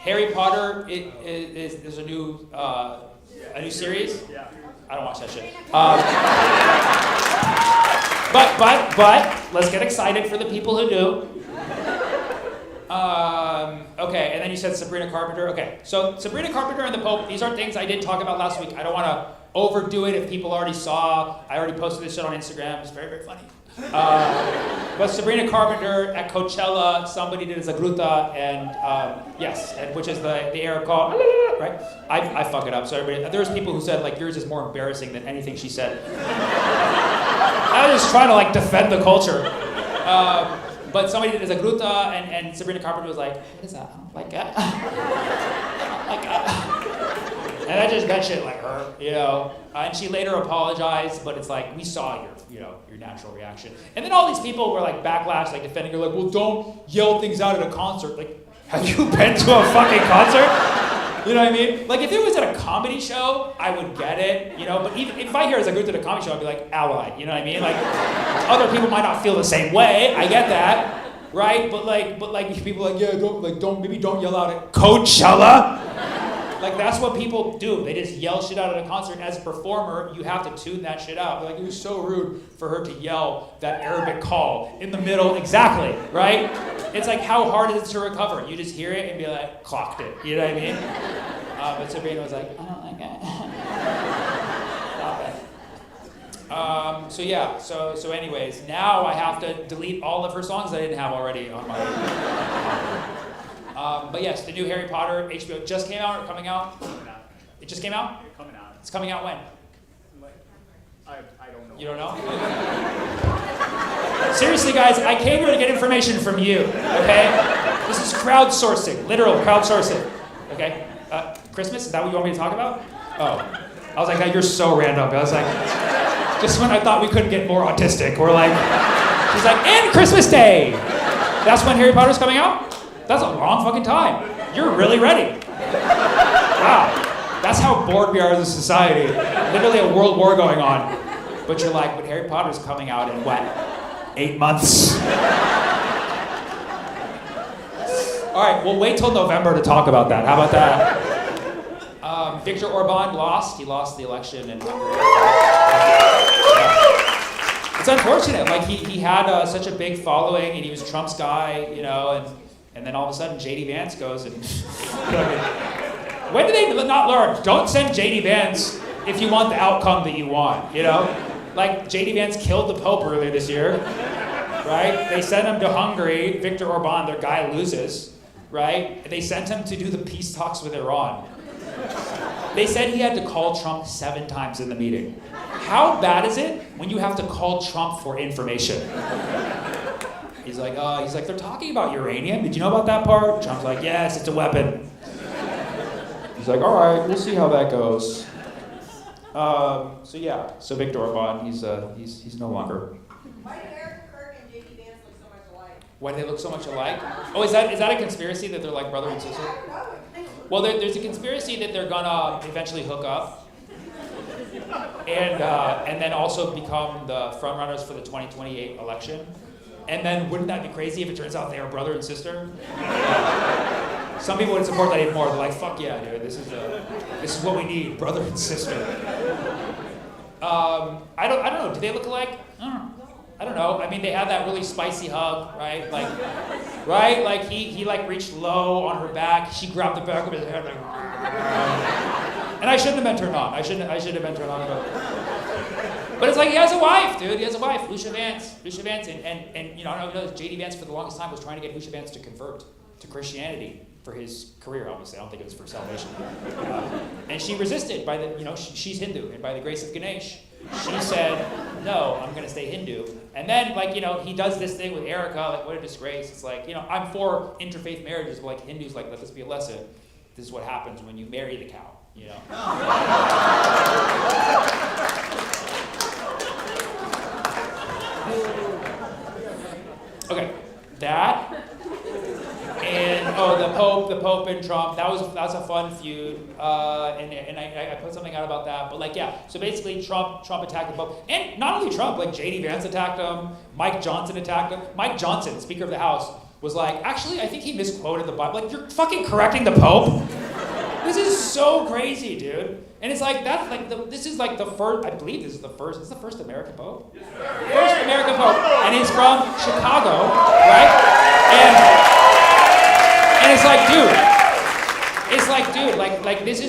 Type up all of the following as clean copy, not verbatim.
Harry Potter is a new series. Yeah. I don't watch that shit. But let's get excited for the people who do. Okay, and then you said Sabrina Carpenter. Okay, so Sabrina Carpenter and the Pope, these are things I did talk about last week. I don't want to overdo it if people already saw. I already posted this shit on Instagram. It's very, very funny. But Sabrina Carpenter at Coachella, somebody did a Zagruta, and yes, which is the Arab call, right? I fuck it up. So everybody, there's people who said like yours is more embarrassing than anything she said. I was just trying to like defend the culture. But somebody did a Zagruta, and Sabrina Carpenter was like, what is that? I don't like it. I don't like it. And I just that shit like her, you know. And she later apologized, but it's like we saw your natural reaction. And then all these people were like backlash, like defending her, like, well, don't yell things out at a concert. Like, have you been to a fucking concert? You know what I mean? Like if it was at a comedy show, I would get it, you know. But even if I hear as I go to the comedy show, I'd be like, allied. You know what I mean? Like other people might not feel the same way. I get that, right? But like people are like, yeah, don't yell out at Coachella. Like that's what people do. They just yell shit out at a concert. As a performer, you have to tune that shit out. Like it was so rude for her to yell that Arabic call in the middle. Exactly, right? It's like how hard is it to recover? You just hear it and be like, clocked it. You know what I mean? But Sabrina was like, I don't like it. Stop it. So yeah. So anyways, now I have to delete all of her songs that I didn't have already on my. But yes, the new Harry Potter HBO just came out or coming out? Coming out. It just came out? Coming out. It's coming out when? I don't know. You don't know? Seriously, guys, I came here to get information from you, okay? This is crowdsourcing, literal crowdsourcing, okay? Christmas, is that what you want me to talk about? Oh. I was like, you're so random. I was like, just when I thought we couldn't get more autistic, we're like, she's like, and Christmas Day! That's when Harry Potter's coming out? That's a long fucking time. You're really ready. Wow. That's how bored we are as a society. Literally a world war going on. But you're like, but Harry Potter's coming out in what? 8 months? All right, we'll wait till November to talk about that. How about that? Viktor Orban lost. He lost the election in Hungary. It's unfortunate. Like he had such a big following, and he was Trump's guy, you know, and then all of a sudden, J.D. Vance goes and... When do they not learn? Don't send J.D. Vance if you want the outcome that you want, you know? Like, J.D. Vance killed the Pope earlier this year, right? They sent him to Hungary. Viktor Orban, their guy, loses, right? They sent him to do the peace talks with Iran. They said he had to call Trump 7 times in the meeting. How bad is it when you have to call Trump for information? He's like, they're talking about uranium. Did you know about that part? Trump's like, yes, it's a weapon. He's like, all right, we'll see how that goes. So Viktor Orban, he's no longer. Why do Eric Kirk and J.D. Vance look so much alike? Why do they look so much alike? Oh, is that a conspiracy that they're like brother and sister? I don't know. Well, there's a conspiracy that they're gonna eventually hook up, and then also become the frontrunners for the 2028 election. And then wouldn't that be crazy if it turns out they are brother and sister? Some people would support that even more. They're like, fuck yeah, dude, this is what we need, brother and sister. I don't know. Do they look alike? I don't know. I mean, they had that really spicy hug, right? Like he like reached low on her back. She grabbed the back of his hair, like, and I shouldn't have been turned on. I should have been turned on. But it's like he has a wife, dude. He has a wife, Lucia Vance, and you know, I don't know. J.D. Vance for the longest time was trying to get Lucia Vance to convert to Christianity for his career. Obviously, I don't think it was for salvation. And she resisted by the, you know, she's Hindu, and by the grace of Ganesh, she said, no, I'm gonna stay Hindu. And then, like, you know, he does this thing with Erica. Like, what a disgrace. It's like, you know, I'm for interfaith marriages, but like Hindus, like, let this be a lesson. This is what happens when you marry the cow. You know. Okay, that, and the Pope and Trump. That was a fun feud, and I put something out about that. But like, yeah, so basically Trump attacked the Pope, and not only Trump, like J.D. Vance attacked him, Mike Johnson attacked him. Mike Johnson, Speaker of the House, was like, actually, I think he misquoted the Bible. Like, you're fucking correcting the Pope? This is so crazy, dude. And it's like, that's like, this is like the first, I believe this is the first American Pope? Yes, first American Pope. And he's from Chicago, right? And it's like, dude, like this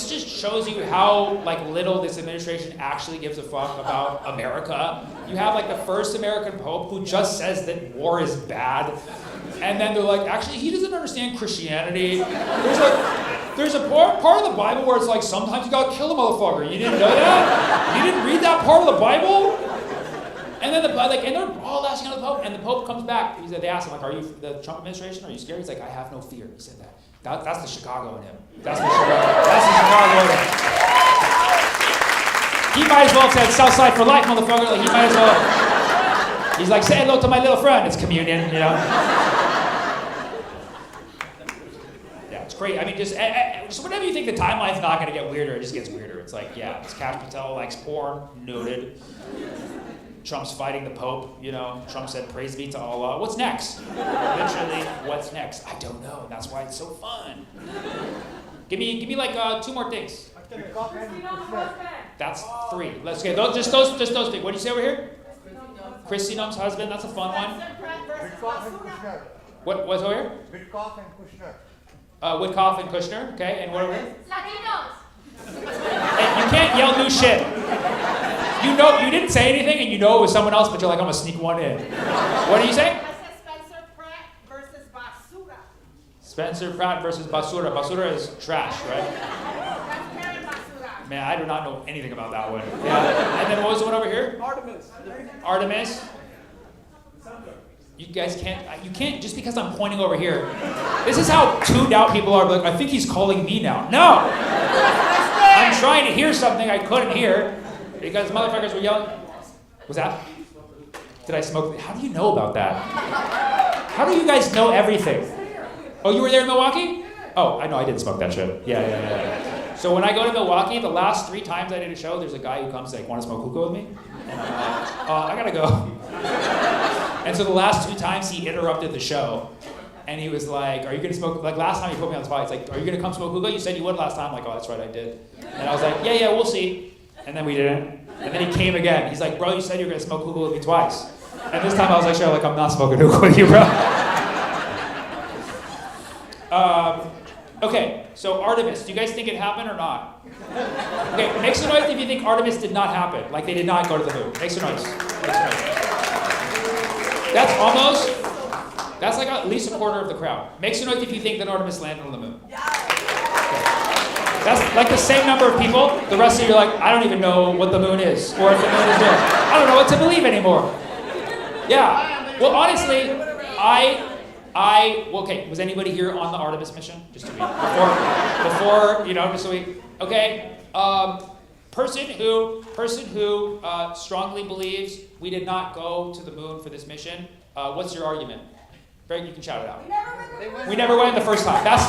just shows you how like little this administration actually gives a fuck about America. You have like the first American Pope who just says that war is bad. And then they're like, actually, he doesn't understand Christianity. There's a part of the Bible where it's like, sometimes you gotta kill a motherfucker. You didn't know that? You didn't read that part of the Bible? And then and they're all asking the Pope, and the Pope comes back. They ask him, like, are you the Trump administration? Are you scared? He's like, I have no fear. He said that. That's the Chicago in him. That's the Chicago in him. He might as well have said Southside for life, motherfucker. Like, he might as well. He's like, say hello to my little friend. It's communion, you know? It's great. I mean, just whenever you think the timeline's not going to get weirder, it just gets weirder. It's like, yeah, this Patel likes porn, noted. Trump's fighting the Pope, you know. Trump said, praise be to Allah. What's next? Literally, what's next? I don't know. That's why it's so fun. Give me like 2 more things. That's 3. Let's get just those things. What did you say over here? Christy Noem's husband. That's a fun one. What's over here? Witkoff and Kushner. Witkoff and Kushner, okay, and what are we? Latinos. Hey, you can't yell new shit. You know, you didn't say anything, and you know it was someone else, but you're like, I'm gonna sneak one in. What are you saying? I said Spencer Pratt versus Basura. Spencer Pratt versus Basura. Basura is trash, right? Transparent Basura. Man, I do not know anything about that one. Yeah. And then what was the one over here? Artemis. You guys can't, just because I'm pointing over here. This is how tuned out people are. Like, I think he's calling me now. No! I'm trying to hear something I couldn't hear because motherfuckers were yelling. Was that? Did I smoke? How do you know about that? How do you guys know everything? Oh, you were there in Milwaukee? Oh, I know I didn't smoke that shit. Yeah. So when I go to Milwaukee, the last 3 times I did a show, there's a guy who comes like, want to smoke hookah with me? And I'm like, I gotta go. And so the last 2 times he interrupted the show, and he was like, are you gonna smoke? Like last time he put me on the spot, he's like, are you gonna come smoke hookah? You said you would last time. I'm like, oh, that's right, I did. And I was like, yeah, we'll see. And then we didn't. And then he came again. He's like, bro, you said you were gonna smoke hookah with me twice. And this time I was like, sure, like I'm not smoking hookah with you, bro. Okay, so Artemis, do you guys think it happened or not? Okay, make some noise if you think Artemis did not happen. Like they did not go to the moon. Make some noise. That's like at least a quarter of the crowd. Make some noise if you think that Artemis landed on the moon. Okay. That's like the same number of people. The rest of you are like, I don't even know what the moon is, or if the moon is there. I don't know what to believe anymore. Yeah. Well, honestly, okay, was anybody here on the Artemis mission? Just to be, before, just so we, okay. Person who strongly believes we did not go to the moon for this mission, what's your argument? Greg, you can shout it out. We never went the first time. That's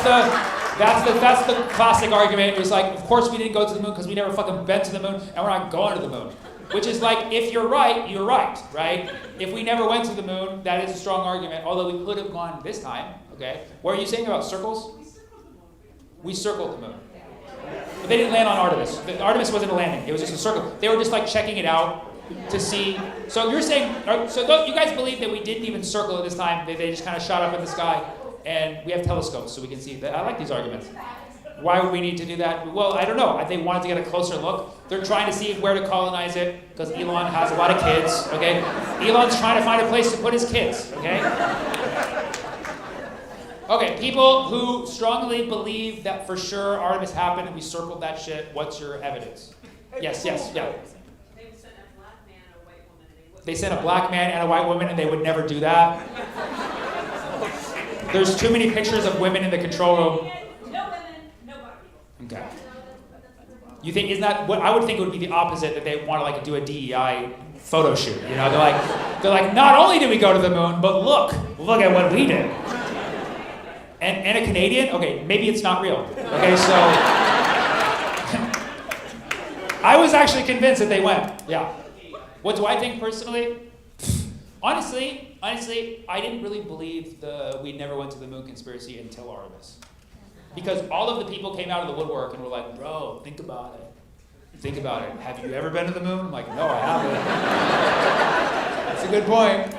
the classic argument. It was like, of course we didn't go to the moon because we never fucking been to the moon, and we're not going to the moon. Which is like, if you're right, right? If we never went to the moon, that is a strong argument, although we could have gone this time, okay? What are you saying about circles? We circled the moon. But they didn't land on Artemis. Artemis wasn't a landing. It was just a circle. They were just like checking it out to see. So you're saying, you guys believe that we didn't even circle it this time. They just kind of shot up in the sky, and we have telescopes so we can see. I like these arguments. Why would we need to do that? Well, I don't know. They wanted to get a closer look. They're trying to see where to colonize it because Elon has a lot of kids, okay? Elon's trying to find a place to put his kids, okay? Okay, people who strongly believe that for sure Artemis happened and we circled that shit, what's your evidence? Yes, yeah. They sent a black man and a white woman and they would never do that. There's too many pictures of women in the control room. Okay. You think, isn't that what I would think it would be the opposite, that they want to like do a DEI photo shoot, you know? They're like, not only did we go to the moon, but look at what we did. And a Canadian? Okay, maybe it's not real. Okay, so I was actually convinced that they went. Yeah. What do I think personally? Honestly, honestly, I didn't really believe we never went to the moon conspiracy until Artemis. Because all of the people came out of the woodwork and were like, bro, think about it. Think about it. Have you ever been to the moon? I'm like, no, I haven't. That's a good point.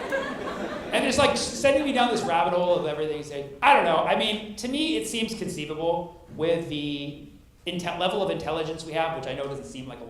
And it's like sending me down this rabbit hole of everything. Saying, I don't know. I mean, to me, it seems conceivable with the level of intelligence we have, which I know doesn't seem like a